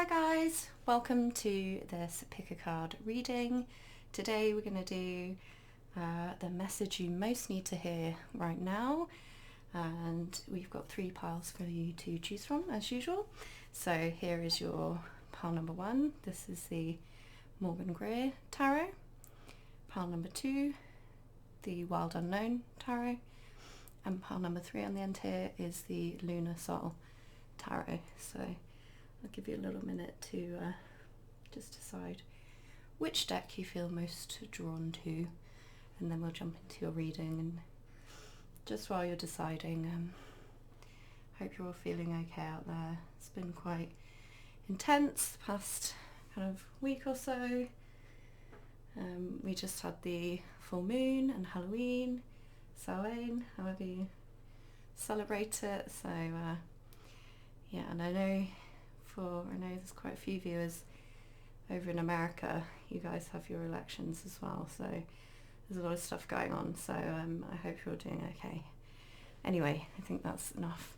Hi guys, welcome to this PickACard reading. Today we're going to do the message you most need to hear right now, and we've got 3 piles for you to choose from as usual. So here is your pile number 1. This is the Morgan Greer Tarot. Pile number 2, the Wild Unknown Tarot. And pile number 3 on the end here is the Lunar Soul Tarot. So I'll give you a little minute to just decide which deck you feel most drawn to, and then we'll jump into your reading. And just while you're deciding, hope you're all feeling okay out there. It's been quite intense the past kind of week or so. We just had the full moon and Halloween, Samhain, however you celebrate it. So yeah, and I know there's quite a few viewers over in America. You guys have your elections as well, so there's a lot of stuff going on. So I hope you're doing okay. Anyway, I think that's enough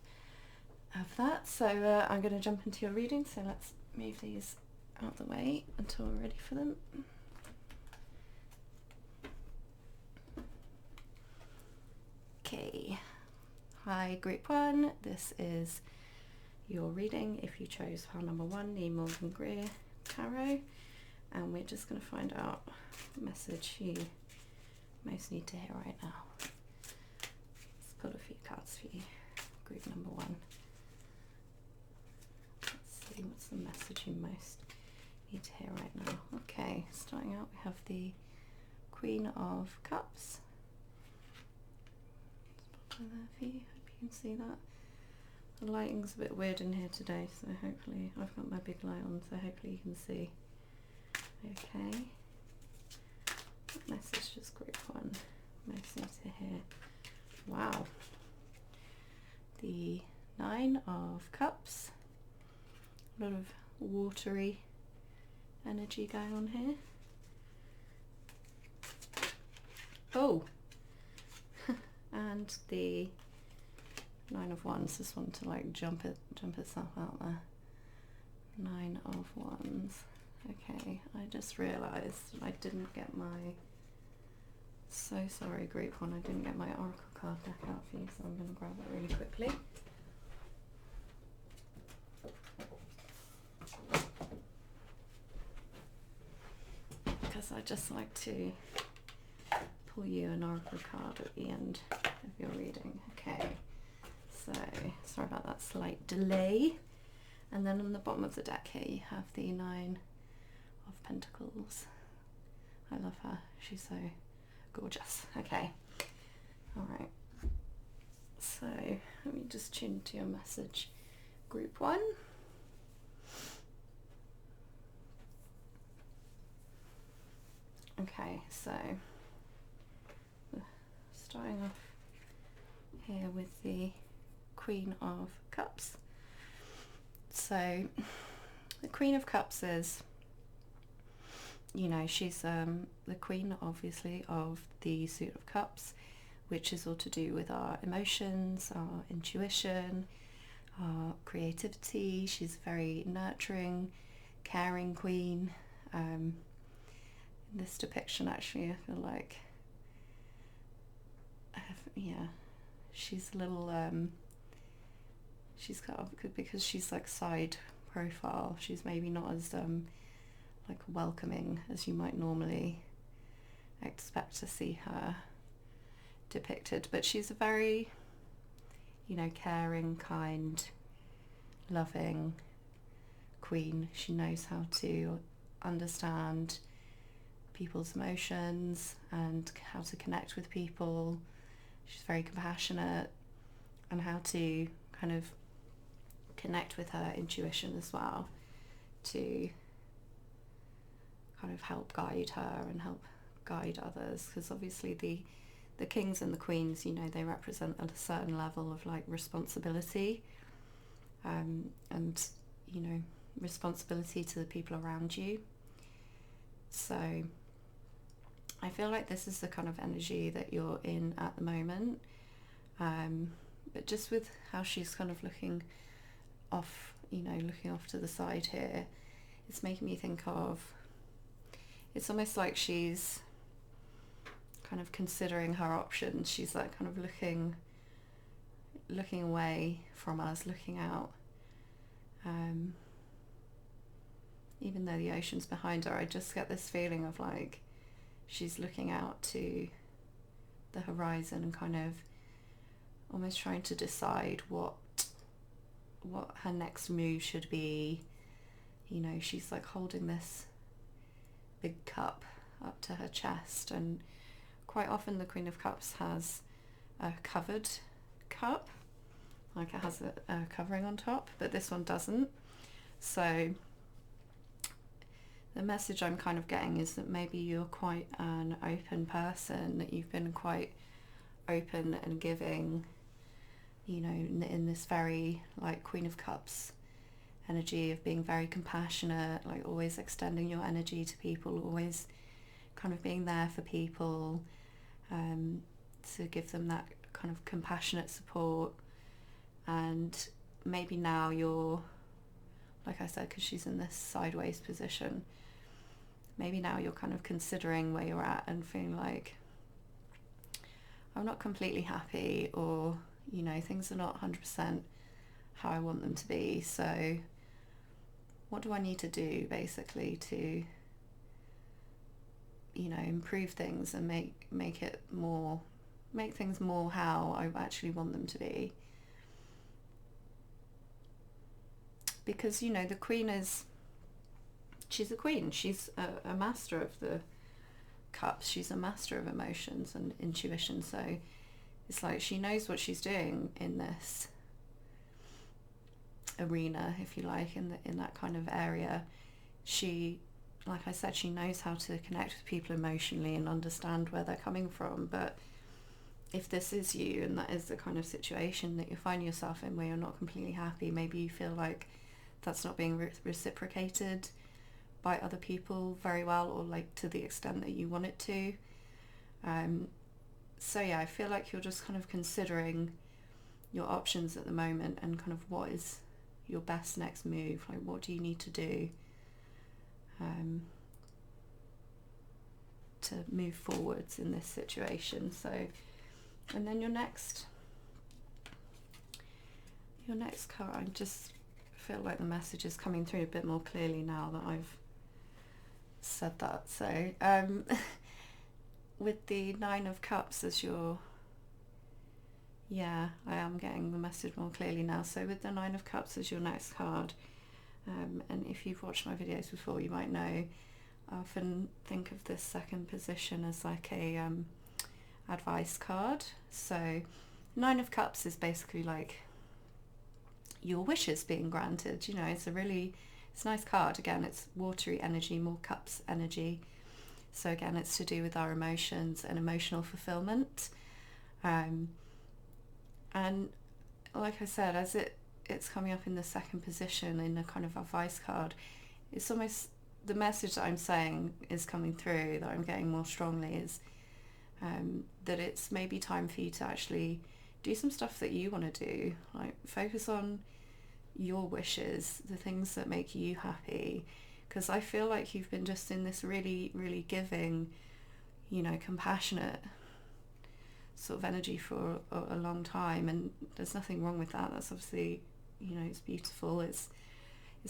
of that. So I'm going to jump into your reading. So let's move these out the way until we're ready for them. Okay. Hi, Group 1. This is your reading if you chose pile number 1, the Morgan Greer Tarot, and we're just going to find out what message you most need to hear right now. Let's pull a few cards for you, group number 1. Let's see what's the message you most need to hear right now. Okay, starting out we have the Queen of Cups. Let's put that there for you, hope you can see that. The lighting's a bit weird in here today, so hopefully, I've got my big light on, so hopefully you can see. Okay. What message does group 1 most need to hear? Wow. The 9 of Cups. A lot of watery energy going on here. Oh! And the 9 of Wands. Just want to like jump itself out there. 9 of Wands. Okay, I just realised I didn't get my, so sorry group 1, I didn't get my oracle card deck out for you, so I'm going to grab it really quickly. Because I just like to pull you an oracle card at the end of your reading. Okay. So, sorry about that slight delay. And then on the bottom of the deck here you have the 9 of Pentacles. I love her, she's so gorgeous. Okay, alright. So, let me just tune to your message, group 1. Okay, so, starting off here with the Queen of Cups. So the Queen of Cups is, you know, she's the queen obviously of the suit of cups, which is all to do with our emotions, our intuition, our creativity. She's a very nurturing, caring queen. In this depiction actually I feel like yeah, she's a little she's got, because she's like side profile, she's maybe not as like welcoming as you might normally expect to see her depicted, but she's a very, you know, caring, kind, loving queen. She knows how to understand people's emotions and how to connect with people. She's very compassionate, and how to kind of connect with her intuition as well to kind of help guide her and help guide others, because obviously the kings and the queens, you know, they represent a certain level of like responsibility, and you know, responsibility to the people around you. So I feel like this is the kind of energy that you're in at the moment, but just with how she's kind of looking off you know, looking off to the side here, it's making me think of, it's almost like she's kind of considering her options. She's like kind of looking away from us, looking out. Even though the ocean's behind her, I just get this feeling of like she's looking out to the horizon and kind of almost trying to decide what her next move should be. You know, she's like holding this big cup up to her chest, and quite often the Queen of Cups has a covered cup, like it has a covering on top, but this one doesn't. So the message I'm kind of getting is that maybe you're quite an open person, that you've been quite open and giving, you know, in this very like Queen of Cups energy of being very compassionate, like always extending your energy to people, always kind of being there for people, to give them that kind of compassionate support. And maybe now you're, like I said, because she's in this sideways position, maybe now you're kind of considering where you're at and feeling like, I'm not completely happy, or, you know, things are not 100% how I want them to be. So what do I need to do basically to, you know, improve things and make things more how I actually want them to be? Because, you know, the Queen she's a queen. She's a master of the cups. She's a master of emotions and intuition. So it's like she knows what she's doing in this arena, if you like, in that kind of area. She, like I said, she knows how to connect with people emotionally and understand where they're coming from. But if this is you, and that is the kind of situation that you find yourself in where you're not completely happy, maybe you feel like that's not being reciprocated by other people very well, or like to the extent that you want it to. So yeah, I feel like you're just kind of considering your options at the moment and kind of what is your best next move, like what do you need to do to move forwards in this situation. So, and then your next card, I just feel like the message is coming through a bit more clearly now that I've said that. So with the Nine of Cups as your, yeah, I am getting the message more clearly now. So with the Nine of Cups as your next card, and if you've watched my videos before, you might know I often think of this second position as like a advice card. So Nine of Cups is basically like your wishes being granted. You know, it's a nice card. Again, it's watery energy, more cups energy. So again, it's to do with our emotions and emotional fulfillment. And like I said, as it's coming up in the second position in a kind of advice card, it's almost the message that I'm saying is coming through, that I'm getting more strongly, is that it's maybe time for you to actually do some stuff that you want to do, like focus on your wishes, the things that make you happy. Because I feel like you've been just in this really, really giving, you know, compassionate sort of energy for a long time, and there's nothing wrong with that. That's obviously, you know, it's beautiful. It's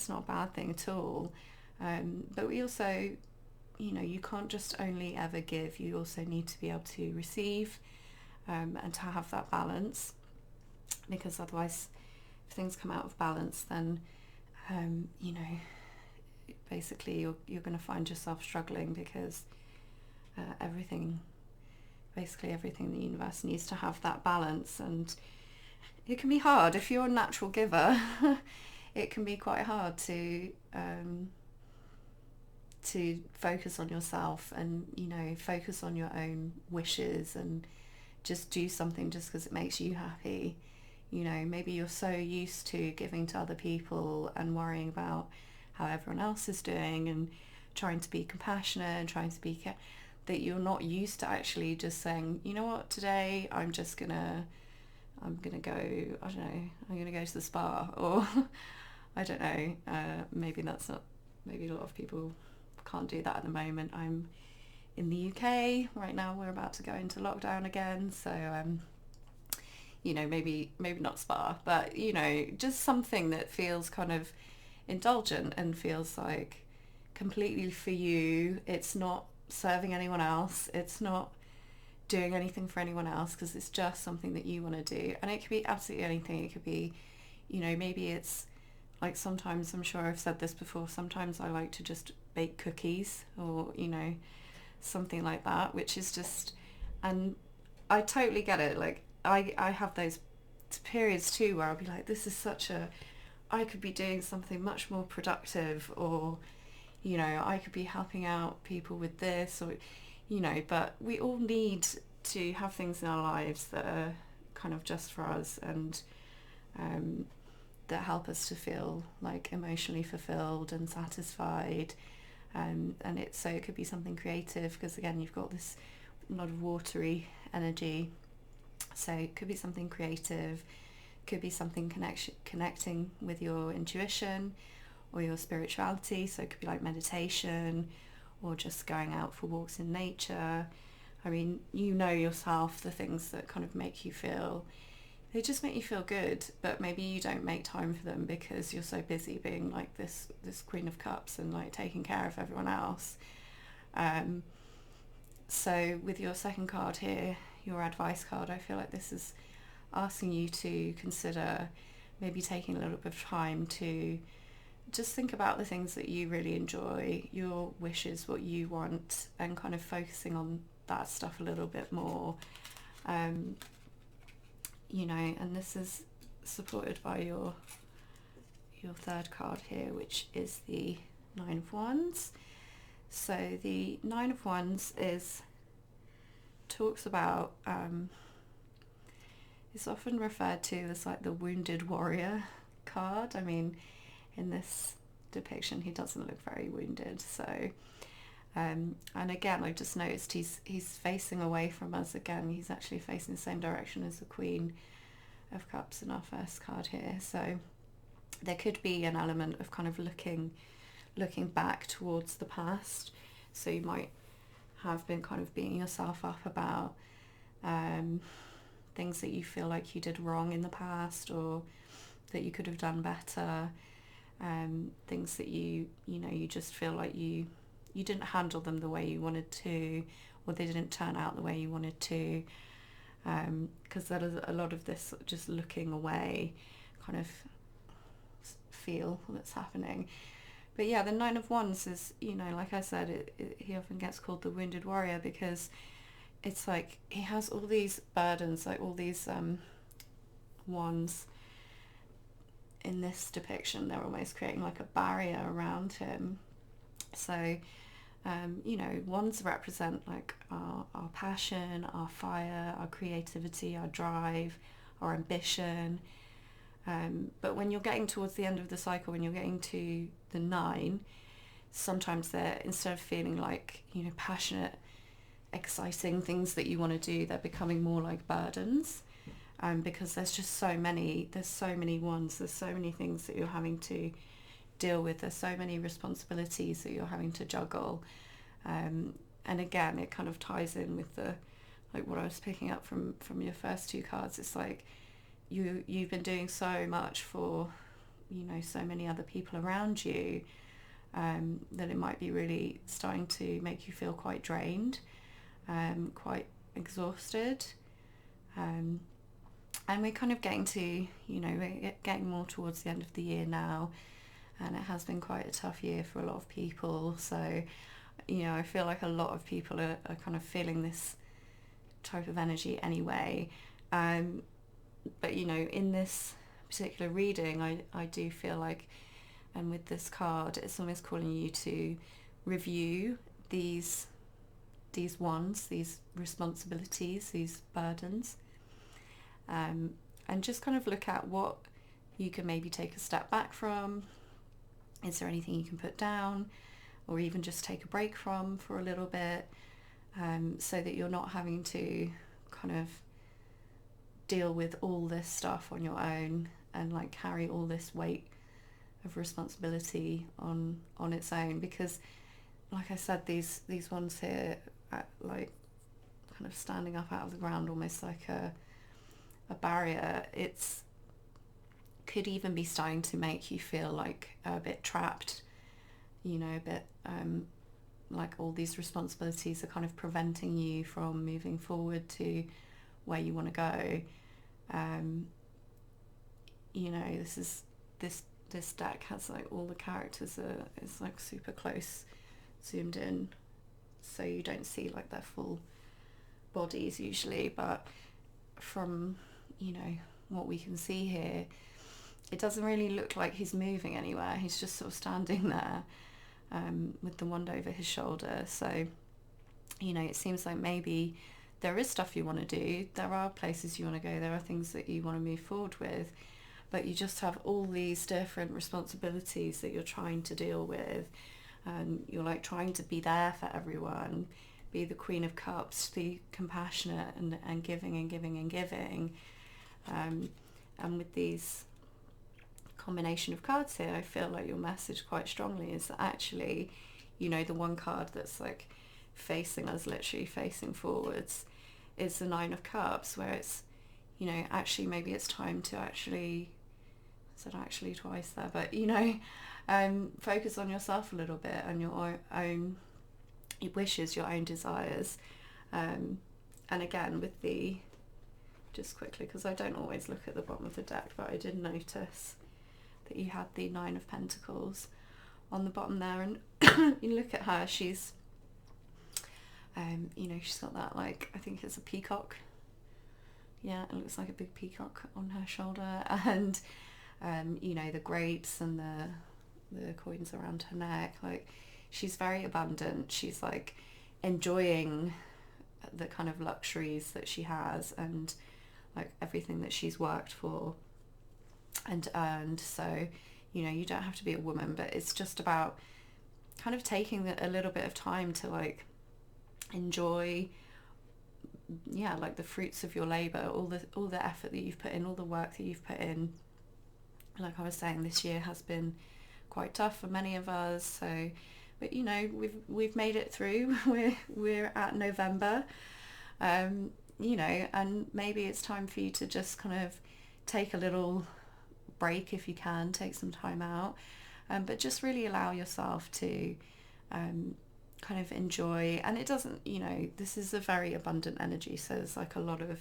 not a bad thing at all. But we also, you know, you can't just only ever give. You also need to be able to receive, and to have that balance. Because otherwise, if things come out of balance, then you know, basically you're going to find yourself struggling, because everything in the universe needs to have that balance. And it can be hard if you're a natural giver. It can be quite hard to focus on yourself and, you know, focus on your own wishes and just do something just because it makes you happy. You know, maybe you're so used to giving to other people and worrying about how everyone else is doing and trying to be compassionate and trying to be that you're not used to actually just saying, you know what, today I'm gonna go, I don't know, I'm gonna go to the spa, or I don't know, maybe that's not, maybe a lot of people can't do that at the moment. I'm in the UK right now, we're about to go into lockdown again, so maybe not spa, but just something that feels kind of indulgent and feels like completely for you. It's not serving anyone else, it's not doing anything for anyone else, because it's just something that you want to do. And it could be absolutely anything. It could be, maybe it's like, sometimes, I'm sure I've said this before, sometimes I like to just bake cookies, or something like that, which is just, and I totally get it. Like I have those periods too where I'll be like, this is I could be doing something much more productive, or I could be helping out people with this, or but we all need to have things in our lives that are kind of just for us, and that help us to feel like emotionally fulfilled and satisfied. And it could be something creative, because again, you've got this lot of watery energy, so it could be something creative, could be something connecting with your intuition or your spirituality. So it could be like meditation, or just going out for walks in nature. I mean, yourself, the things that kind of make you feel, they just make you feel good, but maybe you don't make time for them because you're so busy being like this Queen of Cups and like taking care of everyone else. So with your second card here, your advice card, I feel like this is asking you to consider maybe taking a little bit of time to just think about the things that you really enjoy, your wishes, what you want, and kind of focusing on that stuff a little bit more. And this is supported by your third card here, which is the Nine of Wands. So the Nine of Wands talks about, it's often referred to as like the wounded warrior card. I mean, in this depiction, he doesn't look very wounded. So, and again, I just noticed he's facing away from us again. He's actually facing the same direction as the Queen of Cups in our first card here. So there could be an element of kind of looking back towards the past. So you might have been kind of beating yourself up about things that you feel like you did wrong in the past, or that you could have done better. Things that you just feel like you didn't handle them the way you wanted to, or they didn't turn out the way you wanted to, because there is a lot of this just looking away kind of feel that's happening. But yeah, the Nine of Wands is, like I said, he often gets called the wounded warrior, because it's like he has all these burdens, like all these wands in this depiction. They're almost creating like a barrier around him. So wands represent like our passion, our fire, our creativity, our drive, our ambition. But when you're getting towards the end of the cycle, when you're getting to the 9, sometimes they're, instead of feeling like, passionate, exciting things that you want to do, they're becoming more like burdens. Because there's so many wands, there's so many things that you're having to deal with, there's so many responsibilities that you're having to juggle. And again, it kind of ties in with what I was picking up from your first 2 cards. It's like you've been doing so much for so many other people around you, that it might be really starting to make you feel quite drained, quite exhausted. And we're kind of getting to, we're getting more towards the end of the year now, and it has been quite a tough year for a lot of people. So, I feel like a lot of people are kind of feeling this type of energy anyway. But, in this particular reading, I do feel like, and with this card, it's almost calling you to review these wands, these responsibilities, these burdens, and just kind of look at what you can maybe take a step back from. Is there anything you can put down, or even just take a break from for a little bit, so that you're not having to kind of deal with all this stuff on your own and like carry all this weight of responsibility on its own, because like I said, these ones here, like kind of standing up out of the ground almost like a barrier, it's could even be starting to make you feel like a bit trapped, you know, a bit like all these responsibilities are kind of preventing you from moving forward to where you want to go. You know, this deck has like all the characters is like super close zoomed in, so you don't see like their full bodies usually, but from, you know, what we can see here, it doesn't really look like he's moving anywhere. He's just sort of standing there with the wand over his shoulder. So, you know, it seems like maybe there is stuff you want to do, there are places you want to go, there are things that you want to move forward with, but you just have all these different responsibilities that you're trying to deal with, and you're like trying to be there for everyone, be the Queen of Cups, be compassionate and giving and giving and giving. And with these combination of cards here, I feel like your message quite strongly is that actually, you know, the one card that's like facing us, literally facing forwards, is the Nine of Cups, where it's, you know, actually maybe it's time to actually, I said actually twice there, but you know, focus on yourself a little bit and your own wishes, your own desires. And again, with the, just quickly, because I don't always look at the bottom of the deck, but I did notice that you had the Nine of Pentacles on the bottom there, and you look at her, she's you know, she's got that, like, I think it's a peacock, yeah, it looks like a big peacock on her shoulder, and you know, the grapes and the coins around her neck, like she's very abundant, she's like enjoying the kind of luxuries that she has and like everything that she's worked for and earned. So, you know, you don't have to be a woman, but it's just about kind of taking a little bit of time to like enjoy, yeah, like the fruits of your labor, all the effort that you've put in, all the work that you've put in. Like I was saying, this year has been quite tough for many of us, so, but you know, we've made it through. We're at November, you know, and maybe it's time for you to just kind of take a little break if you can, take some time out, but just really allow yourself to kind of enjoy. And it doesn't, you know, this is a very abundant energy, so there's like a lot of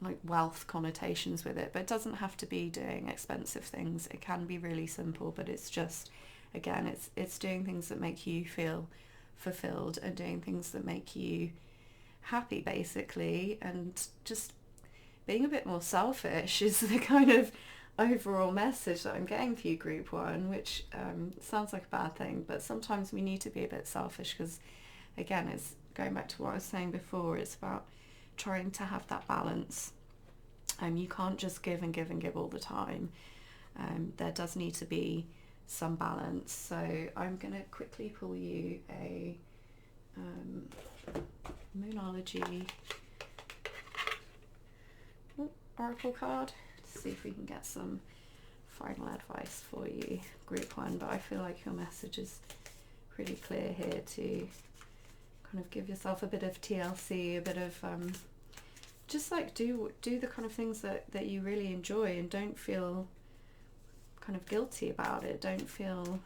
like wealth connotations with it, but it doesn't have to be doing expensive things. It can be really simple, but it's just, again, it's doing things that make you feel fulfilled and doing things that make you happy, basically, and just being a bit more selfish is the kind of overall message that I'm getting for you, group one, which sounds like a bad thing, but sometimes we need to be a bit selfish, because again, it's going back to what I was saying before, it's about trying to have that balance. You can't just give and give and give all the time. There does need to be some balance. So I'm going to quickly pull you a Moonology Oracle card to see if we can get some final advice for you, group one. But I feel like your message is pretty clear here to kind of give yourself a bit of TLC, a bit of just like do the kind of things that you really enjoy, and don't feel kind of guilty about it. Don't feel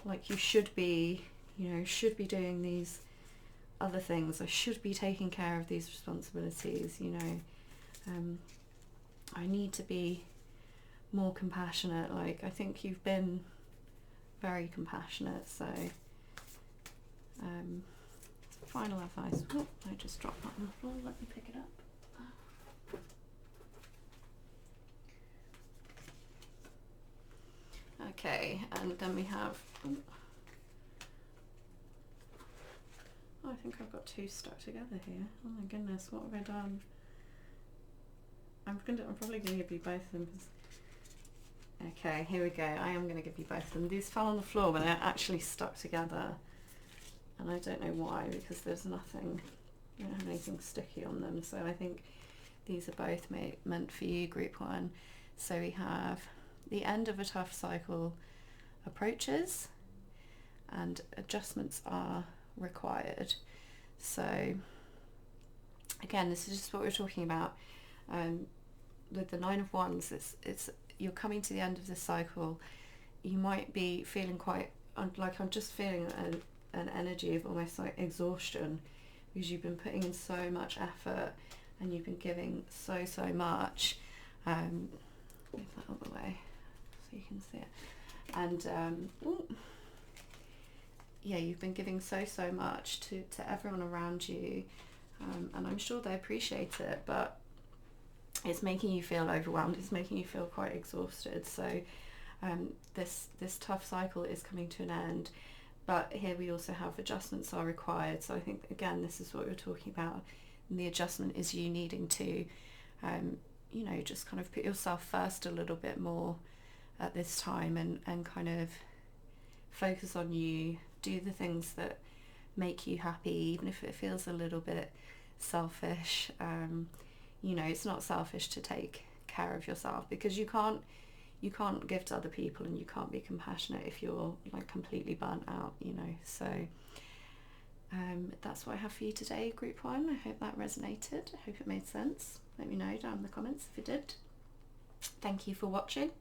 like you should be, you know, should be doing these other things, I should be taking care of these responsibilities, you know. I need to be more compassionate. Like, I think you've been very compassionate, so final advice. Oh, I just dropped that on the floor, let me pick it up. Okay, and then we have, I think I've got two stuck together here. Oh my goodness, what have I done? I'm probably going to give you both of them. Okay, here we go. I am going to give you both of them. These fell on the floor, but they're actually stuck together. And I don't know why, because there's nothing, I don't have anything sticky on them. So I think these are both meant for you, group one. So we have the end of a tough cycle approaches and adjustments are required. So again, this is just what we're talking about. With the Nine of Wands, it's you're coming to the end of this cycle. You might be feeling quite like, I'm just feeling an energy of almost like exhaustion, because you've been putting in so much effort and you've been giving so much. Move that out of the way so you can see it. And yeah, you've been giving so much to everyone around you, and I'm sure they appreciate it, but it's making you feel overwhelmed. It's making you feel quite exhausted. So this tough cycle is coming to an end, but here we also have adjustments are required. So I think, again, this is what we're talking about, and the adjustment is you needing to you know, just kind of put yourself first a little bit more at this time, and kind of focus on you, do the things that make you happy, even if it feels a little bit selfish. You know, it's not selfish to take care of yourself, because you can't give to other people, and you can't be compassionate if you're like completely burnt out, you know. So that's what I have for you today, group 1. I hope that resonated. I hope it made sense. Let me know down in the comments if it did. Thank you for watching.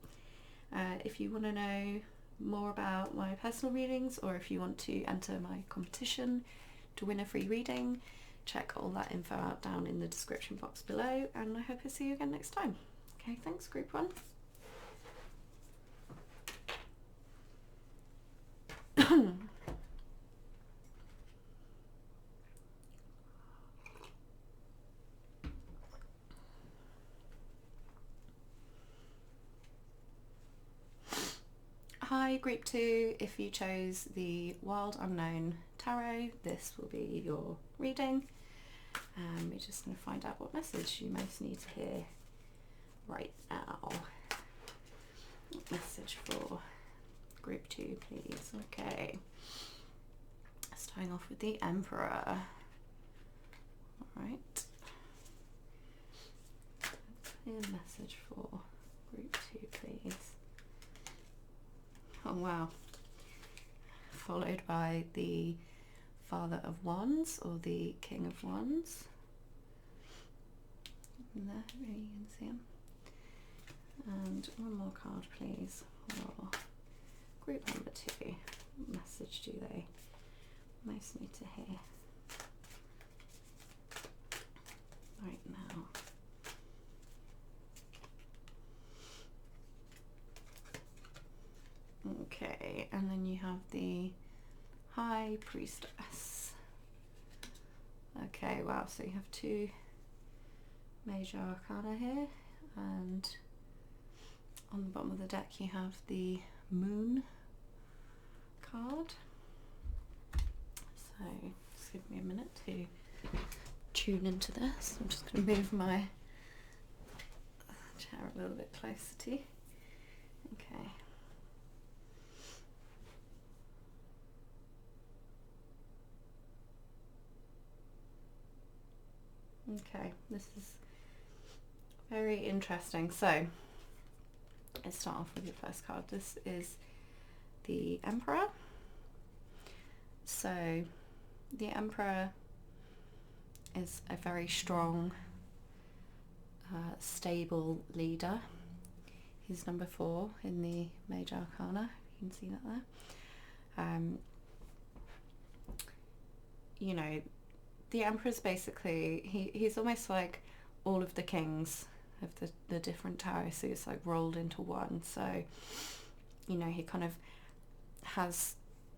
If you want to know more about my personal readings, or if you want to enter my competition to win a free reading, check all that info out down in the description box below, and I hope I see you again next time. Okay, thanks group 1. Hi group 2, if you chose the Wild Unknown Tarot, this will be your reading. We're just going to find out what message you most need to hear right now. What message for group 2, please? Okay, starting off with the Emperor. Alright, clear message for group 2, please. Oh wow, followed by the Father of Wands, or the King of Wands. And there, you can see him. And one more card, please, for group number 2. What message do they most need to hear right now? Okay, and then you have the High Priestess. Okay, wow, so you have 2 major arcana here, and on the bottom of the deck you have the Moon card. So just give me a minute to tune into this. I'm just going to move my chair a little bit closer to you. Okay. Okay, this is very interesting. So let's start off with your first card. This is the Emperor. So the Emperor is a very strong, stable leader. He's number 4 in the Major Arcana. You can see that there. You know, the Emperor's basically, he's almost like all of the kings of the different tarot suits, like rolled into one. So, you know, he kind of has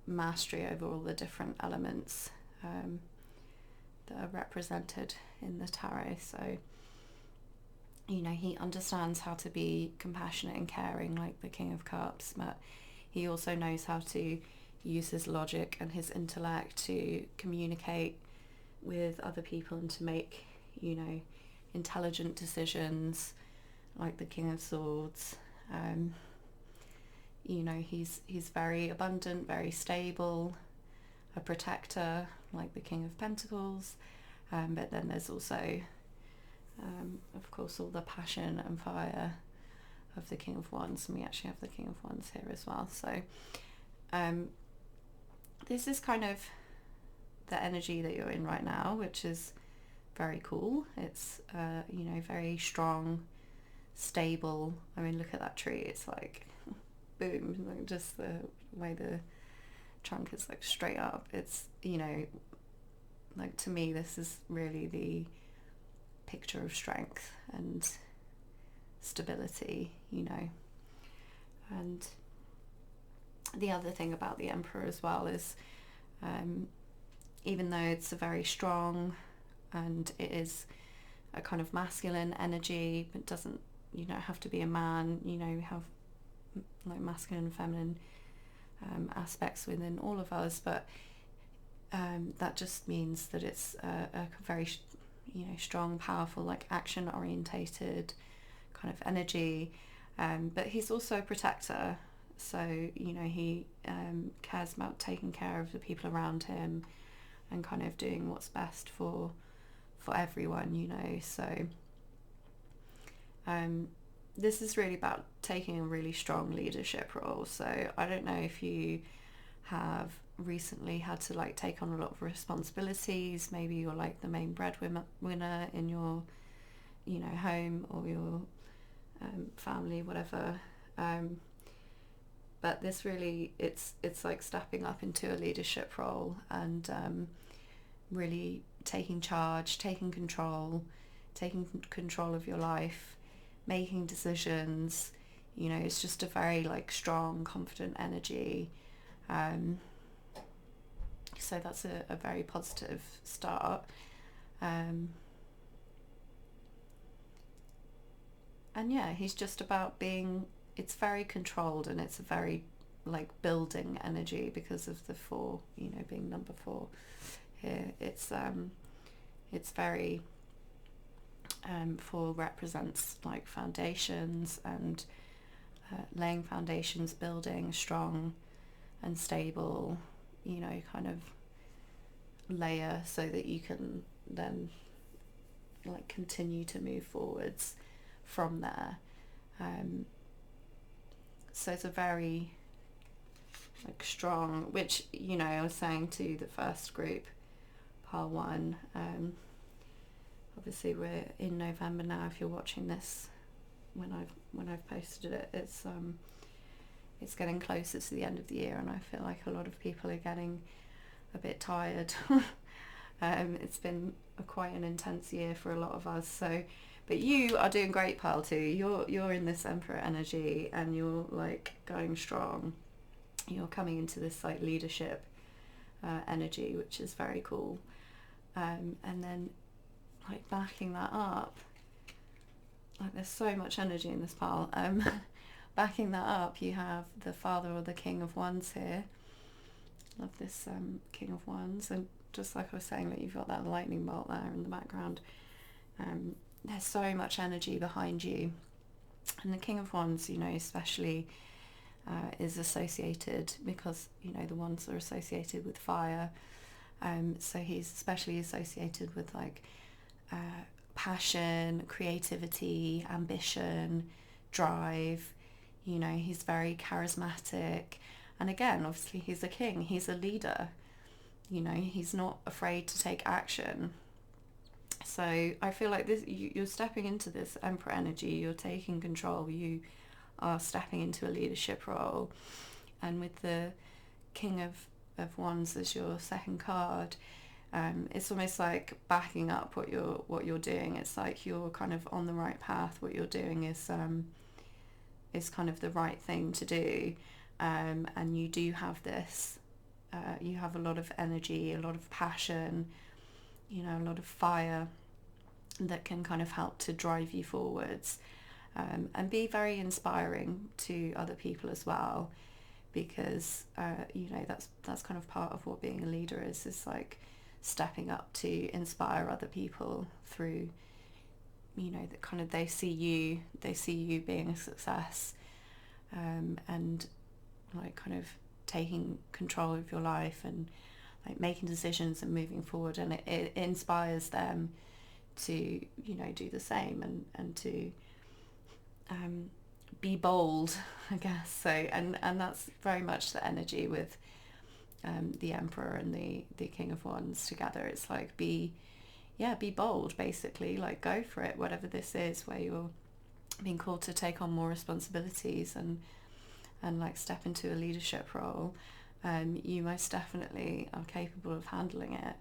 mastery over all the different elements that are represented in the tarot. So, you know, he understands how to be compassionate and caring like the King of Cups, but he also knows how to use his logic and his intellect to communicate with other people and to make, you know, intelligent decisions like the King of Swords. You know, he's very abundant, very stable, a protector like the King of Pentacles, but then there's also of course all the passion and fire the King of Wands, and we actually have the King of Wands here as well. So this is kind of the energy that you're in right now, which is very cool. It's you know, very strong, stable. I mean, look at that tree. It's like boom, like just the way the trunk is like straight up. It's, you know, like to me this is really the picture of strength and stability, you know. And the other thing about the Emperor as well is even though it's a very strong and it is a kind of masculine energy, but doesn't, you know, have to be a man. You know, we have like masculine and feminine aspects within all of us, but that just means that it's a very, you know, strong, powerful, like action orientated kind of energy. But he's also a protector, so, you know, he cares about taking care of the people around him and kind of doing what's best for everyone, you know. So this is really about taking a really strong leadership role. So I don't know if you have recently had to like take on a lot of responsibilities. Maybe you're like the main breadwinner in your, you know, home or your family, whatever. But this really, it's like stepping up into a leadership role and really taking charge, taking control of your life, making decisions. You know, it's just a very like strong, confident energy. So that's a very positive start. And yeah, he's just about being, it's very controlled, and it's a very like building energy because of the 4, you know, being number 4 here. It's very 4 represents like foundations and laying foundations, building strong and stable, you know, kind of layer so that you can then like continue to move forwards from there. So it's a very like strong, which, you know, I was saying to the first group, pile 1, obviously we're in November now. If you're watching this when I've posted it, it's getting closer to the end of the year, and I feel like a lot of people are getting a bit tired. It's been quite an intense year for a lot of us. So, but you are doing great, pile 2. You're in this Emperor energy, and you're like going strong. You're coming into this like leadership energy, which is very cool. And then like backing that up, like there's so much energy in this pile. Backing that up, you have the Father or the King of Wands here. Love this King of Wands, and just like I was saying, that you've got that lightning bolt there in the background. There's so much energy behind you, and the King of Wands, you know, especially is associated, because, you know, the wands are associated with fire. So he's especially associated with like passion, creativity, ambition, drive. You know, he's very charismatic, and again, obviously he's a king, he's a leader. You know, he's not afraid to take action. So I feel like this, you're stepping into this Emperor energy, you're taking control, you are stepping into a leadership role. And with the King of Wands as your second card, it's almost like backing up what you're doing. It's like you're kind of on the right path. What you're doing is kind of the right thing to do, and you do have this. You have a lot of energy, a lot of passion, you know, a lot of fire that can kind of help to drive you forwards, and be very inspiring to other people as well, because you know, that's kind of part of what being a leader is like stepping up to inspire other people through, you know, that kind of they see you being a success, and like kind of taking control of your life and like making decisions and moving forward, and it inspires them to, you know, do the same and to be bold, I guess. So and that's very much the energy with the Emperor and the King of Wands together. It's like be bold, basically, like go for it, whatever this is where you're being called to take on more responsibilities and like step into a leadership role. You most definitely are capable of handling it,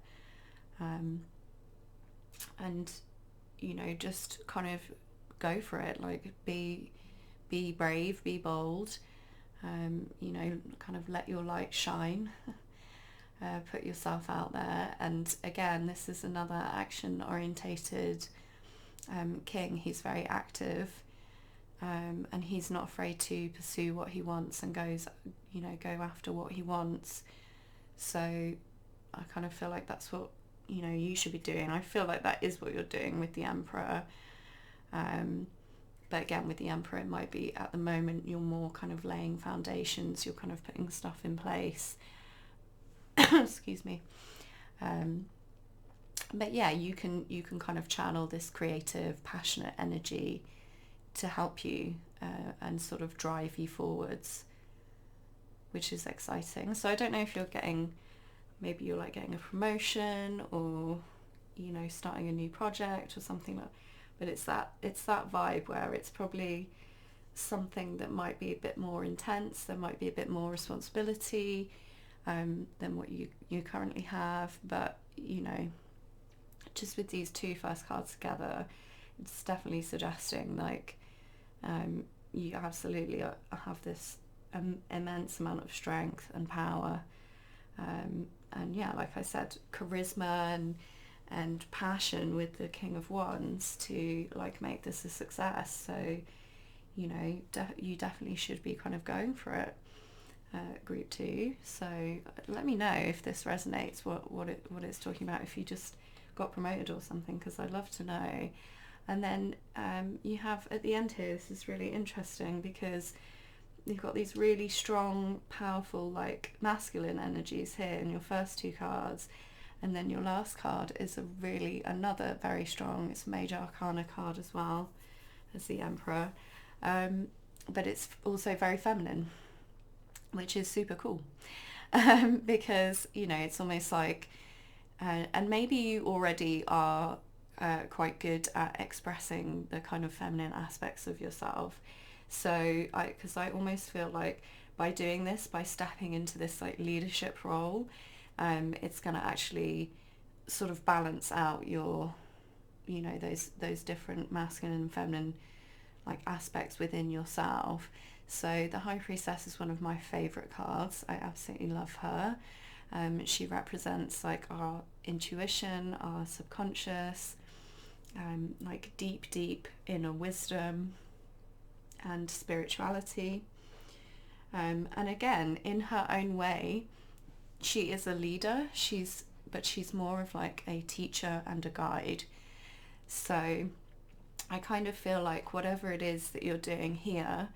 and you know, just kind of go for it, like be brave, be bold, you know, kind of let your light shine. Put yourself out there. And again, this is another action orientated king. He's very active, and he's not afraid to pursue what he wants and go after what he wants. So I kind of feel like that's what, you know, you should be doing. I feel like that is what you're doing with the Emperor. But again, with the Emperor, it might be at the moment you're more kind of laying foundations, you're kind of putting stuff in place. Excuse me. But yeah, you can kind of channel this creative, passionate energy to help you and sort of drive you forwards, which is exciting. So I don't know if maybe you're like getting a promotion, or, you know, starting a new project or something like. But it's that vibe where it's probably something that might be a bit more intense. There might be a bit more responsibility than what you currently have. But, you know, just with these two first cards together, it's definitely suggesting like you absolutely have this immense amount of strength and power, and yeah, like I said, charisma and passion with the King of Wands to like make this a success. So, you know, you definitely should be kind of going for it, group 2. So let me know if this resonates, what it's talking about, if you just got promoted or something, because I'd love to know. And then you have at the end here, this is really interesting because you've got these really strong, powerful, like masculine energies here in your first 2 cards. And then your last card is another very strong, it's a major arcana card as well as the Emperor. But it's also very feminine, which is super cool. Because, you know, it's almost like, and maybe you already are quite good at expressing the kind of feminine aspects of yourself. So because I almost feel like by doing this, by stepping into this like leadership role, it's going to actually sort of balance out your, you know, those different masculine and feminine like aspects within yourself. So the High Priestess is one of my favourite cards. I absolutely love her. She represents like our intuition, our subconscious, like deep inner wisdom and spirituality. And again, in her own way, she is a leader. But she's more of like a teacher and a guide. So I kind of feel like whatever it is that you're doing here,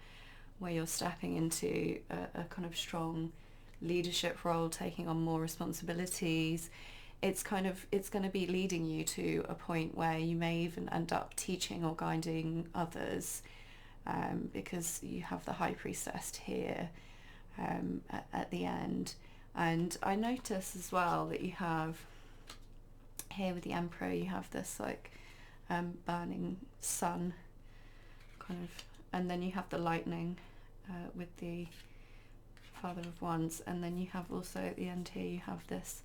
where you're stepping into a kind of strong leadership role, taking on more responsibilities, it's going to be leading you to a point where you may even end up teaching or guiding others, because you have the High Priestess here at the end. And I notice as well that you have here with the Emperor, you have this like burning sun kind of, and then you have the lightning with the Father of Wands, and then you have also at the end here you have this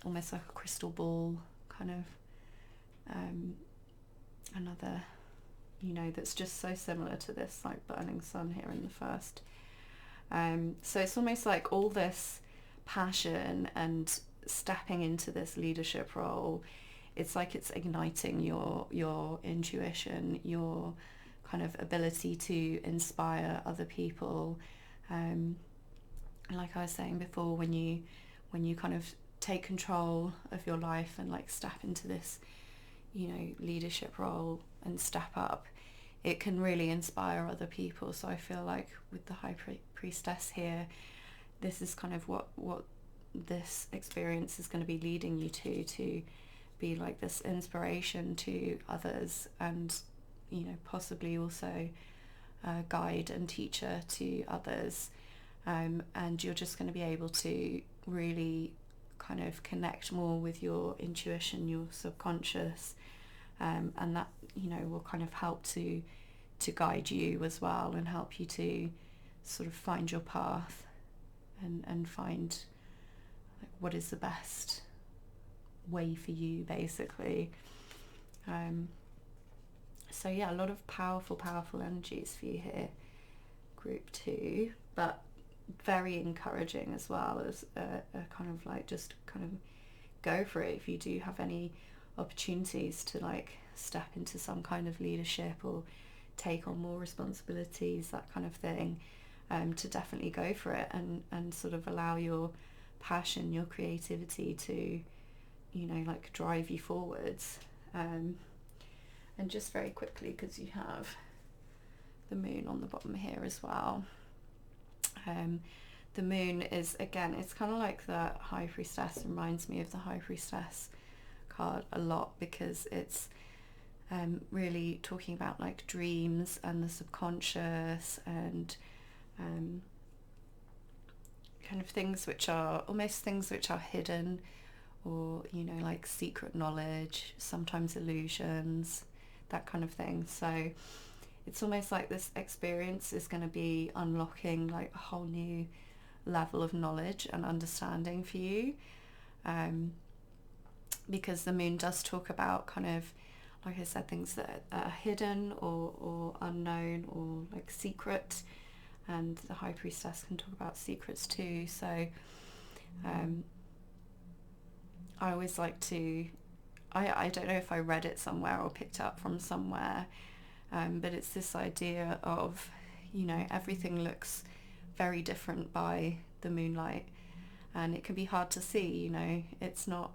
almost like a crystal ball kind of another, you know, that's just so similar to this like burning sun here in the first. So it's almost like all this passion and stepping into this leadership role, it's like it's igniting your intuition, your kind of ability to inspire other people. Like I was saying before, when you kind of take control of your life and like step into this, you know, leadership role and step up, it can really inspire other people. So I feel like with the High Priestess here, this is kind of what this experience is going to be leading you to be like this inspiration to others, and, you know, possibly also guide and teacher to others, and you're just going to be able to really kind of connect more with your intuition, your subconscious, and that, you know, will kind of help to guide you as well, and help you to sort of find your path and find like what is the best way for you, basically. So yeah, a lot of powerful energies for you here, group 2, but very encouraging as well, as a kind of like, just kind of go for it if you do have any opportunities to like step into some kind of leadership or take on more responsibilities, that kind of thing, to definitely go for it and sort of allow your passion, your creativity to, you know, like drive you forwards. And just very quickly, because you have the moon on the bottom here as well. The moon is, again, it's kind of like the High Priestess. It reminds me of the High Priestess card a lot, because it's really talking about like dreams and the subconscious, and kind of things which are almost things which are hidden, or, you know, like secret knowledge, sometimes illusions, that kind of thing. So it's almost like this experience is going to be unlocking like a whole new level of knowledge and understanding for you, because the moon does talk about kind of, like I said, things that are hidden or unknown or like secret, and the High Priestess can talk about secrets too. So I always like to, I don't know if I read it somewhere or picked up from somewhere, but it's this idea of, you know, everything looks very different by the moonlight, and it can be hard to see, you know, it's not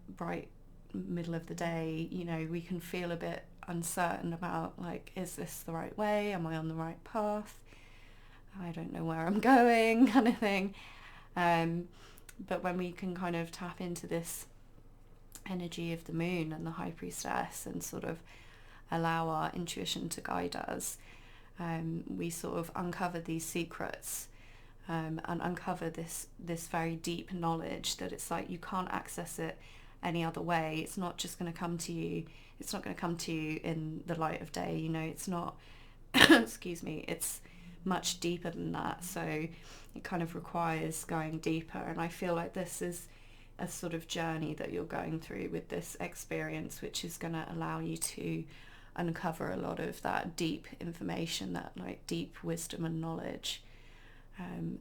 bright middle of the day, you know, we can feel a bit uncertain about like, is this the right way, am I on the right path, I don't know where I'm going, kind of thing. But when we can kind of tap into this energy of the moon and the High Priestess and sort of allow our intuition to guide us, we sort of uncover these secrets, and uncover this very deep knowledge that it's like you can't access it any other way. It's not just going to come to you. It's not going to come to you in the light of day. You know, it's not, excuse me, it's much deeper than that. So it kind of requires going deeper. And I feel like this is a sort of journey that you're going through with this experience, which is going to allow you to uncover a lot of that deep information, that like deep wisdom and knowledge.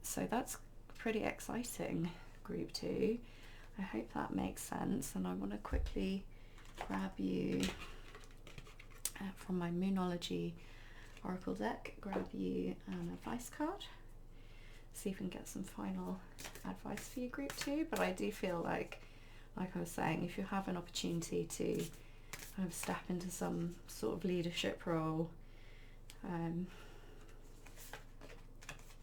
So that's pretty exciting, group 2. I hope that makes sense. And I want to quickly grab you from my Moonology Oracle deck, grab you an advice card, see if we can get some final advice for you, group 2. But I do feel like I was saying, if you have an opportunity to kind of step into some sort of leadership role,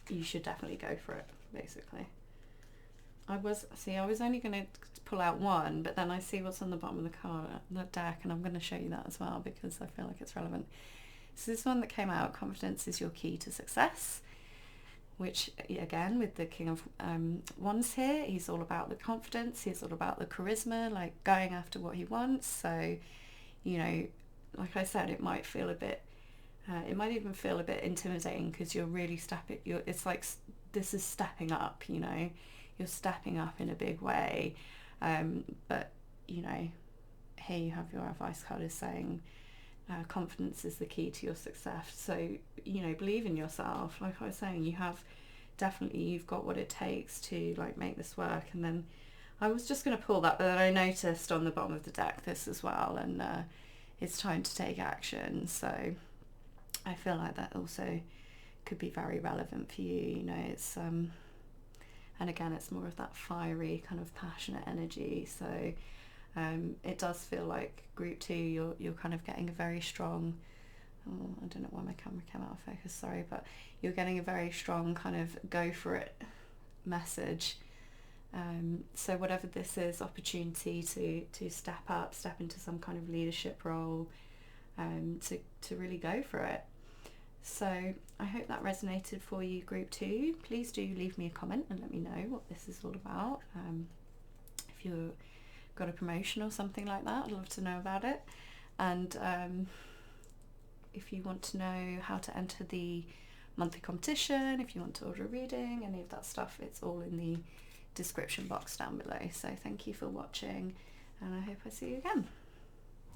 you should definitely go for it, basically. I was only going to pull out one, but then I see what's on the bottom of the card, the deck, and I'm going to show you that as well because I feel like it's relevant. So this one that came out, confidence is your key to success, which again, with the King of Wands here, he's all about the confidence, he's all about the charisma, like going after what he wants. So, you know, like I said, it might feel a bit, it might even feel a bit intimidating because you're really it's like this is stepping up, you know, you're stepping up in a big way. But, you know, here you have your advice card is saying, confidence is the key to your success. So, you know, believe in yourself. Like I was saying, you've got what it takes to like make this work. And then I was just going to pull that, but then I noticed on the bottom of the deck this as well, and it's time to take action. So I feel like that also could be very relevant for you. You know, it's and again, it's more of that fiery kind of passionate energy. So it does feel like group 2, you're kind of getting a very strong, I don't know why my camera came out of focus, sorry, but you're getting a very strong kind of go for it message. So whatever this is, opportunity to step up, step into some kind of leadership role, to really go for it. So I hope that resonated for you, group 2. Please do leave me a comment and let me know what this is all about. If you've got a promotion or something like that, I'd love to know about it. And if you want to know how to enter the monthly competition, if you want to order a reading, any of that stuff, it's all in the description box down below. So thank you for watching, and I hope I see you again.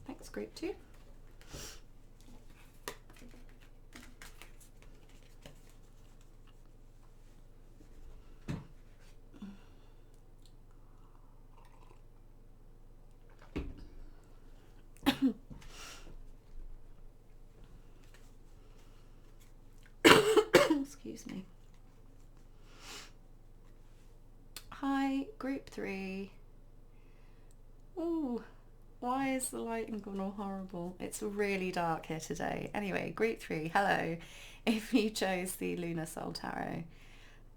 Thanks, group 2. Excuse me. Hi, group 3. Ooh, why is the lighting gone all horrible? It's really dark here today. Anyway, group 3, hello. If you chose the Lunar Soul Tarot,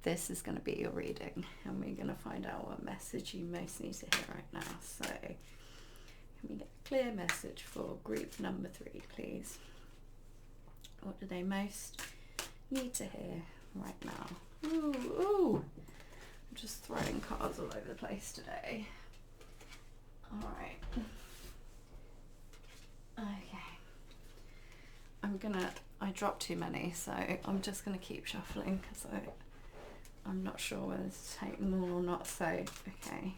this is going to be your reading, and we're going to find out what message you most need to hear right now. So, can we get a clear message for group number 3, please? What do they most need to hear right now? Ooh, I'm just throwing cards all over the place today. Alright. Okay. I dropped too many, so I'm just gonna keep shuffling because I'm not sure whether to take them all or not. So, okay.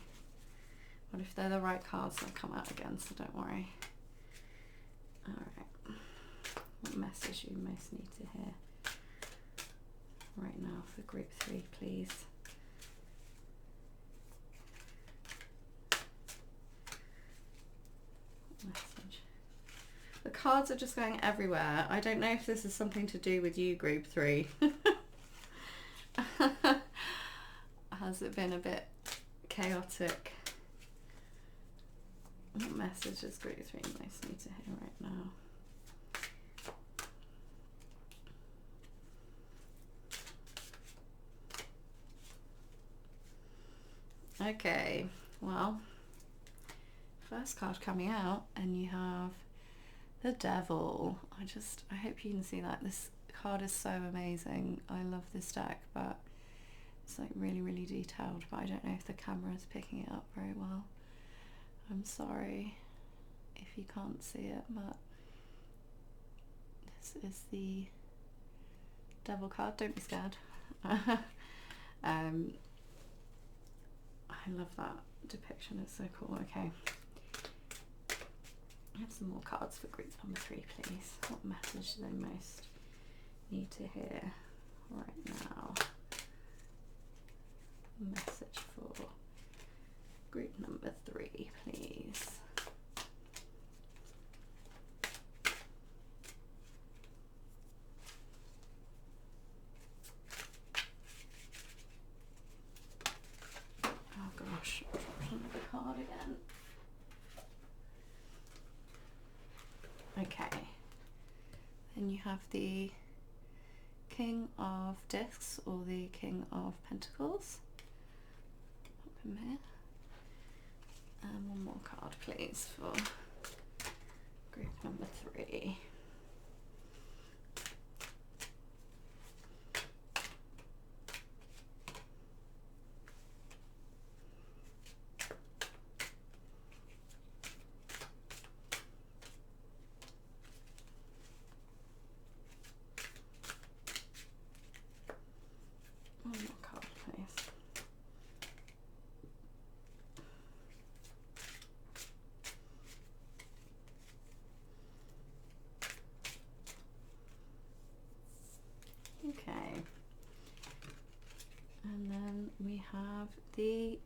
But if they're the right cards, they'll come out again, so don't worry. Alright. What message you most need to hear right now for group 3, please? Message. The cards are just going everywhere. I don't know if this is something to do with you, group 3. Has it been a bit chaotic? What messages group 3 most need to hear right now? Okay, well, first card coming out, and you have the Devil. I hope you can see that. This card is so amazing. I love this deck, but it's like really detailed, but I don't know if the camera is picking it up very well. I'm sorry if you can't see it, but this is the Devil card. Don't be scared. I love that depiction, it's so cool. Okay, I have some more cards for group number 3, please. What message do they most need to hear right now? Message for group number 3, please. Oh gosh, I've dropped another card again. Okay, then you have the King of Discs, or the King of Pentacles. Pop him here. And one more card, please, for group number 3. One more card, please. Okay, and then we have the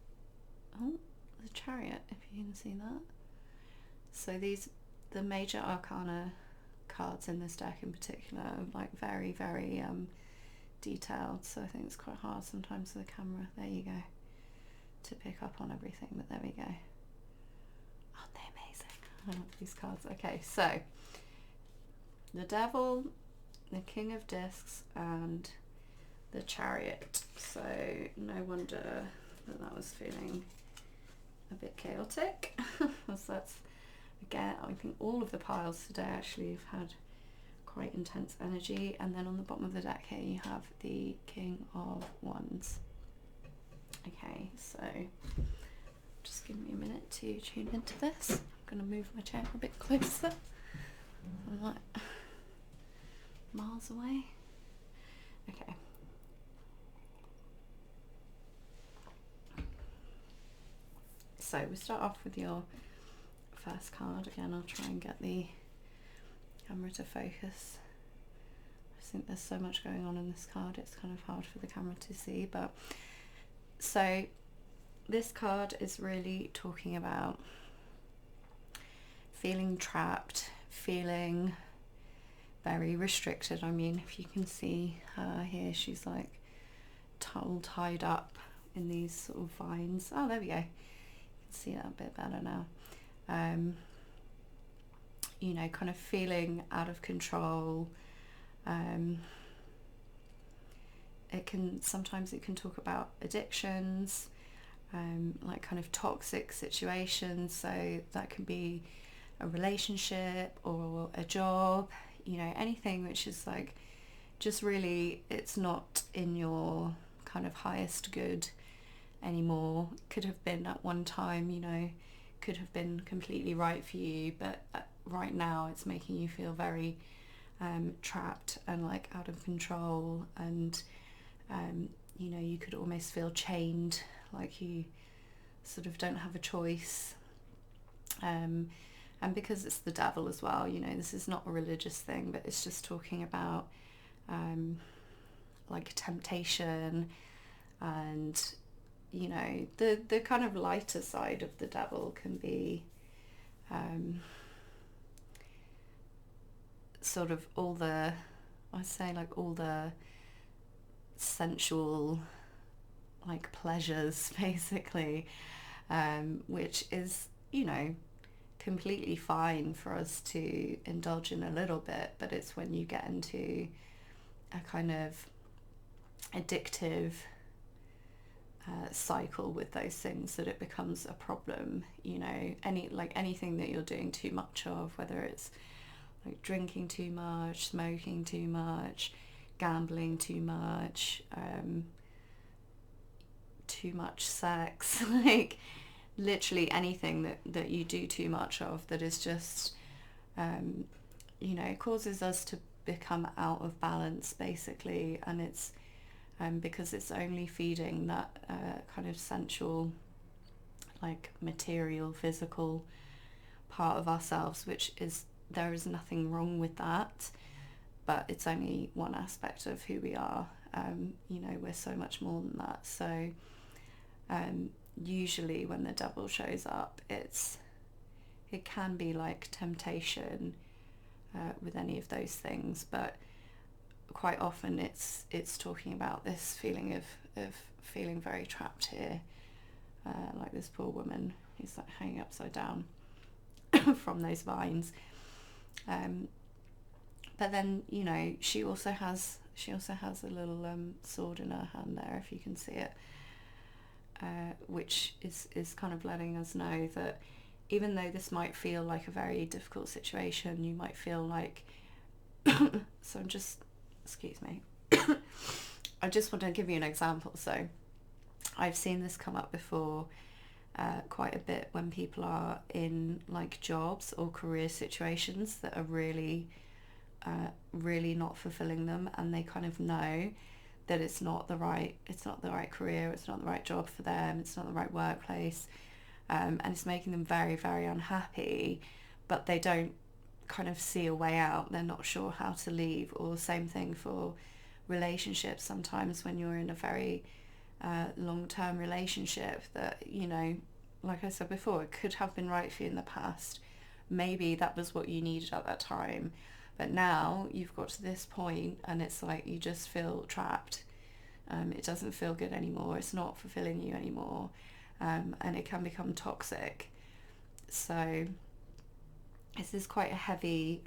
Chariot, if you can see that. So the major arcana cards in this deck in particular are like very detailed, so I think it's quite hard sometimes for the camera, there you go, to pick up on everything, but there we go. Aren't they amazing? I love these cards. Okay, so the Devil, the King of Discs, and the Chariot. So no wonder that was feeling a bit chaotic. So that's, again, I think all of the piles today actually have had quite intense energy. And then on the bottom of the deck here you have the King of Wands. Okay, so just give me a minute to tune into this. I'm going to move my chair a bit closer. I'm like miles away. Okay. So we start off with your first card. Again, I'll try and get the camera to focus. I think there's so much going on in this card, it's kind of hard for the camera to see. But so this card is really talking about feeling trapped, feeling very restricted. I mean, if you can see her here, she's like all tied up in these sort of vines. Oh, there we go. You can see that a bit better now. You know, kind of feeling out of control. Sometimes it can talk about addictions, like kind of toxic situations. So that can be a relationship or a job, you know, anything which is like just really, it's not in your kind of highest good anymore. Could have been at one time, you know, could have been completely right for you, but right now it's making you feel very trapped and like out of control, and you know, you could almost feel chained, like you sort of don't have a choice. And because it's the devil as well, you know, this is not a religious thing, but it's just talking about like temptation, and you know, the kind of lighter side of the devil can be sort of all the, I'd say like all the sensual like pleasures basically, which is, you know, completely fine for us to indulge in a little bit, but it's when you get into a kind of addictive cycle with those things that it becomes a problem. You know, anything that you're doing too much of, whether it's like drinking too much, smoking too much, gambling too much sex, like literally anything that you do too much of that is just you know, causes us to become out of balance basically. And it's because it's only feeding that kind of sensual, like material, physical part of ourselves, which is, there is nothing wrong with that, but it's only one aspect of who we are. You know, we're so much more than that. So usually when the devil shows up, it can be like temptation with any of those things, but quite often it's talking about this feeling of feeling very trapped here, like this poor woman who's like hanging upside down from those vines. But then, you know, she also has a little sword in her hand there, if you can see it, which is kind of letting us know that even though this might feel like a very difficult situation, you might feel like so I'm just, excuse me, I just want to give you an example. So I've seen this come up before quite a bit when people are in like jobs or career situations that are really not fulfilling them, and they kind of know that it's not the right career, it's not the right job for them, it's not the right workplace, and it's making them very, very unhappy, but they don't kind of see a way out. They're not sure how to leave. Or same thing for relationships. Sometimes when you're in a very long-term relationship that, you know, like I said before, it could have been right for you in the past, maybe that was what you needed at that time, but now you've got to this point and it's like you just feel trapped. It doesn't feel good anymore, it's not fulfilling you anymore, and it can become toxic. So this is quite a heavy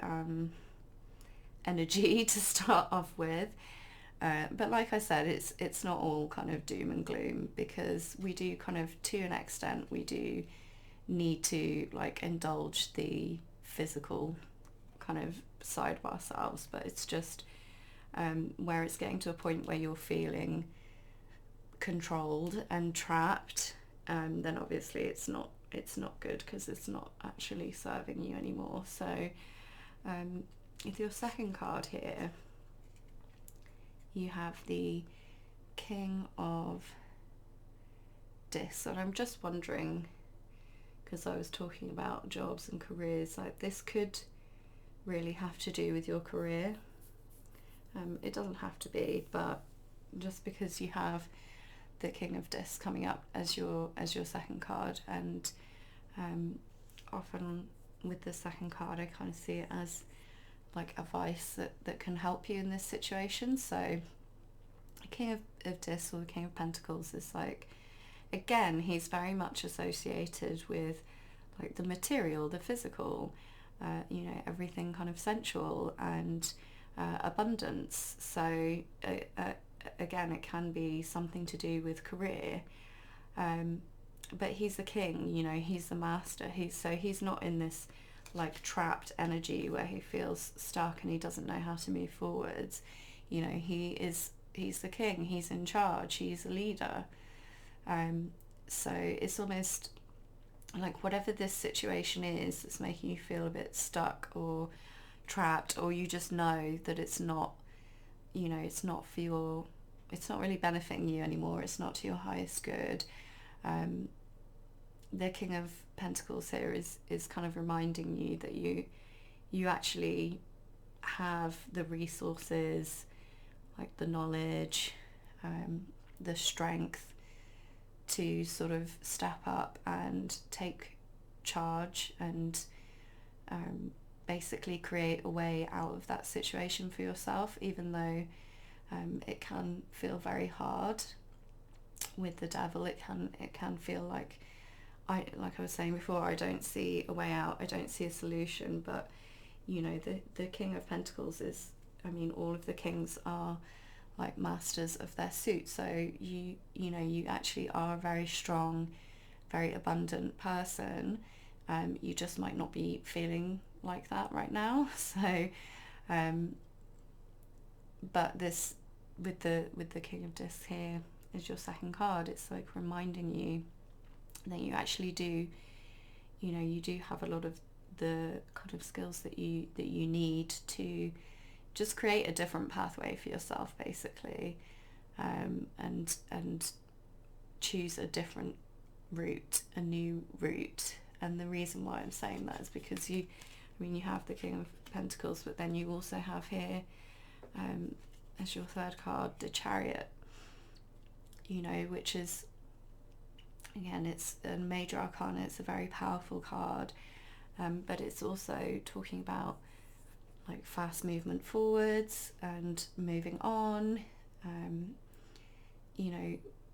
energy to start off with, but like I said, it's not all kind of doom and gloom, because we do kind of, to an extent, we do need to like indulge the physical kind of side of ourselves, but it's just where it's getting to a point where you're feeling controlled and trapped, then obviously it's not good, because it's not actually serving you anymore. So with your second card here, you have the King of Discs, and I'm just wondering, because I was talking about jobs and careers, like this could really have to do with your career. It doesn't have to be, but just because you have the King of Discs coming up as your second card, and often with the second card I kind of see it as like advice that can help you in this situation. So the King of Discs, or the King of Pentacles, is like, again, he's very much associated with like the material, the physical, everything kind of sensual and abundance. So again, it can be something to do with career, but he's the king, he's the master. He's not in this like trapped energy where he feels stuck and he doesn't know how to move forwards. He's the king, he's in charge, he's a leader. So it's almost like whatever this situation is that's making you feel a bit stuck or trapped, or you just know that it's not really benefiting you anymore, it's not to your highest good. The King of Pentacles here is kind of reminding you that you actually have the resources, like the knowledge, the strength to sort of step up and take charge and basically create a way out of that situation for yourself, even though it can feel very hard. With the Devil, it can feel like I was saying before, I don't see a way out, I don't see a solution. But the King of Pentacles is, all of the kings are like masters of their suit. So you actually are a very strong, very abundant person. You just might not be feeling like that right now. So but this, with the King of Discs here as your second card, it's like reminding you that you actually do, you do have a lot of the kind of skills that you need to just create a different pathway for yourself, basically, and choose a different route, a new route. And the reason why I'm saying that is because you have the King of Pentacles, but then you also have here as your third card the Chariot, which is, again, it's a major arcana, it's a very powerful card, but it's also talking about like fast movement forwards and moving on,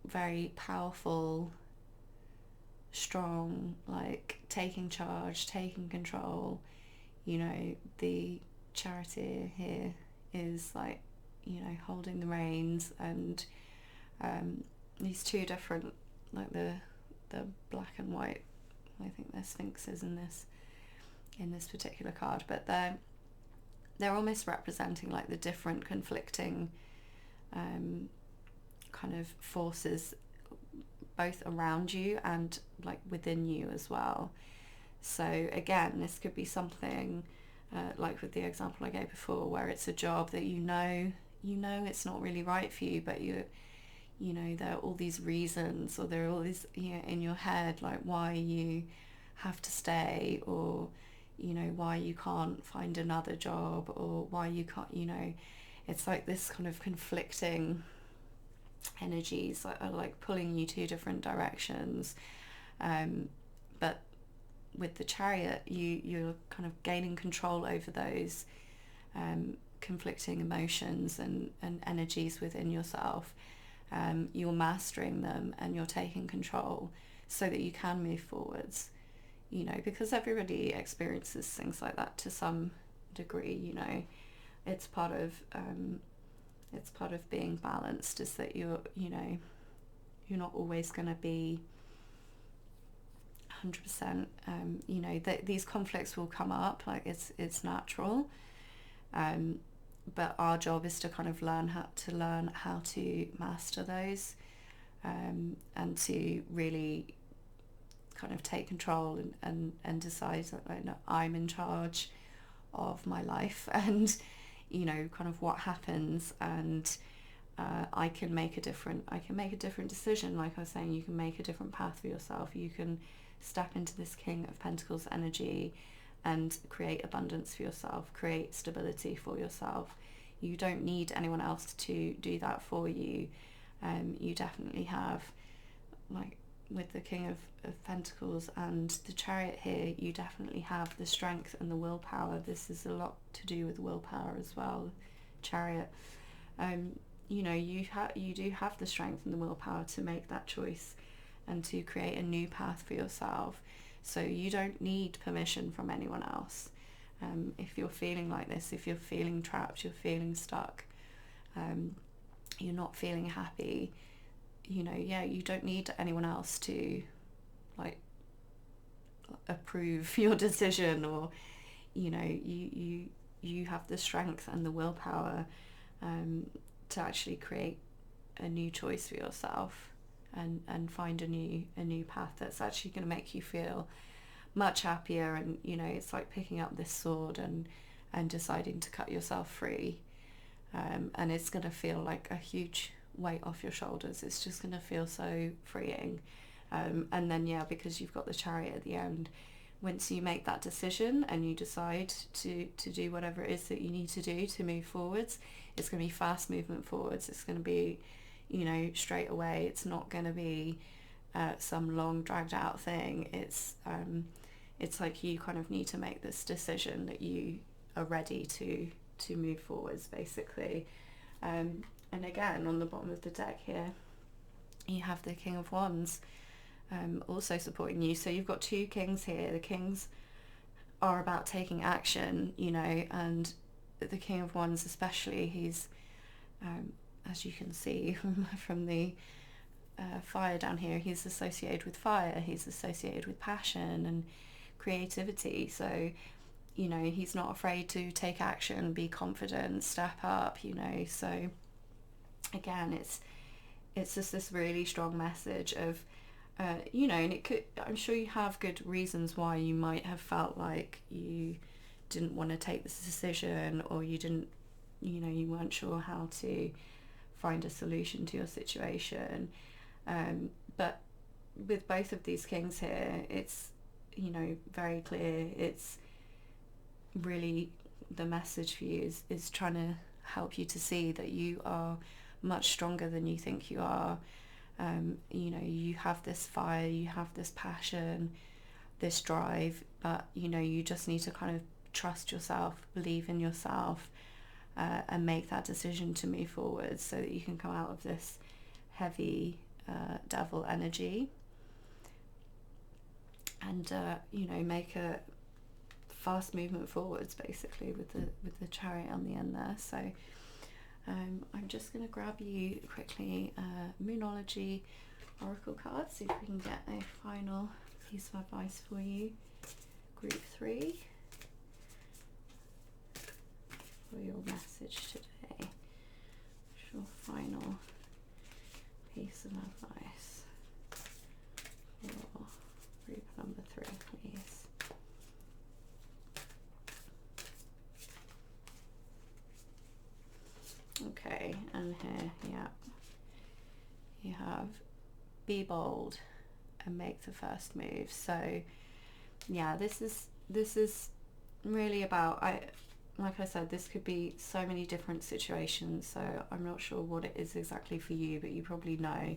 very powerful, strong, like taking charge, taking control. The Charioteer here is like, holding the reins, and these two different, like the black and white, I think they're sphinxes in this particular card, but they're almost representing like the different conflicting kind of forces, both around you and like within you as well. So again, this could be something like with the example I gave before, where it's a job that it's not really right for you, but there are all these reasons, or there are all these in your head, like why you have to stay, or why you can't find another job, or why you can't, it's like this kind of conflicting energies are like pulling you two different directions. But with the Chariot, you're kind of gaining control over those conflicting emotions and energies within yourself. You're mastering them and you're taking control so that you can move forwards, because everybody experiences things like that to some degree. It's part of being balanced, is that you're not always going to be 100%. You know, these conflicts will come up, like it's natural. But our job is to kind of learn how to master those, and to really kind of take control and decide that, like, no, I'm in charge of my life, and you know, kind of what happens, and I can make a different decision. Like I was saying, you can make a different path for yourself. You can step into this King of Pentacles energy and create abundance for yourself, create stability for yourself. You don't need anyone else to do that for you. You definitely have, like with the King of Pentacles and the Chariot here, you definitely have the strength and the willpower. This is a lot to do with willpower as well, Chariot. You know, you do have the strength and the willpower to make that choice and to create a new path for yourself. So you don't need permission from anyone else. If you're feeling like this, if you're feeling trapped, you're feeling stuck, you're not feeling happy, you know, yeah, you don't need anyone else to like approve your decision, or you know, you have the strength and the willpower to actually create a new choice for yourself, and find a new path that's actually going to make you feel much happier. And you know, it's like picking up this sword and deciding to cut yourself free, and it's going to feel like a huge weight off your shoulders. It's just going to feel so freeing. And then, yeah, because you've got the Chariot at the end, once you make that decision and you decide to do whatever it is that you need to do to move forwards, it's going to be fast movement forwards. It's going to be, you know, straight away. It's not going to be some long dragged out thing. It's like you kind of need to make this decision that you are ready to move forwards, basically. And again, on the bottom of the deck here, you have the King of Wands also supporting you. So you've got two kings here. The kings are about taking action, you know, and the King of Wands especially, he's, as you can see from the fire down here, he's associated with fire, he's associated with passion and creativity. So, you know, he's not afraid to take action, be confident, step up, you know. So again, it's just this really strong message of, you know, and it could, I'm sure you have good reasons why you might have felt like you didn't want to take this decision, or you didn't, you know, you weren't sure how to find a solution to your situation. But with both of these kings here, it's, you know, very clear. It's really, the message for you is trying to help you to see that you are much stronger than you think you are. You know, you have this fire, you have this passion, this drive, but you know, you just need to kind of trust yourself, believe in yourself, and make that decision to move forward so that you can come out of this heavy devil energy and you know, make a fast movement forwards, basically, with the Chariot on the end there. So I'm just going to grab you quickly Moonology Oracle card, see if we can get a final piece of advice for you, Group 3, for your message today. What's your final piece of advice for group number 3, please? Okay, and here, yeah, you have be bold and make the first move. So yeah, this is really about, like I said, this could be so many different situations, so I'm not sure what it is exactly for you, but you probably know,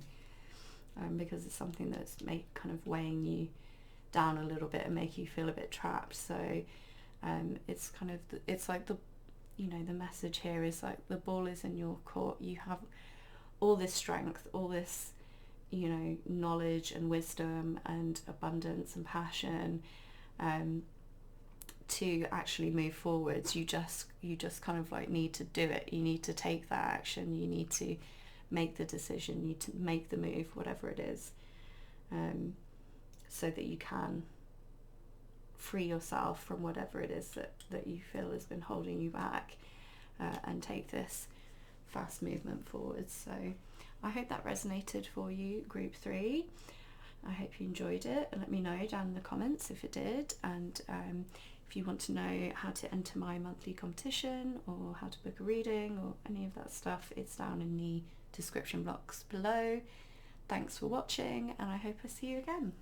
because it's something that's kind of weighing you down a little bit and make you feel a bit trapped. So it's kind of, it's like the, you know, the message here is like the ball is in your court. You have all this strength, all this, you know, knowledge and wisdom and abundance and passion to actually move forwards. You just kind of like need to do it. You need to take that action. You need to make the decision. You need to make the move, whatever it is. so that you can free yourself from whatever it is that you feel has been holding you back, and take this fast movement forward. So I hope that resonated for you, group 3. I hope you enjoyed it, and let me know down in the comments if it did. And if you want to know how to enter my monthly competition or how to book a reading or any of that stuff, it's down in the description box below. Thanks for watching, and I hope I see you again.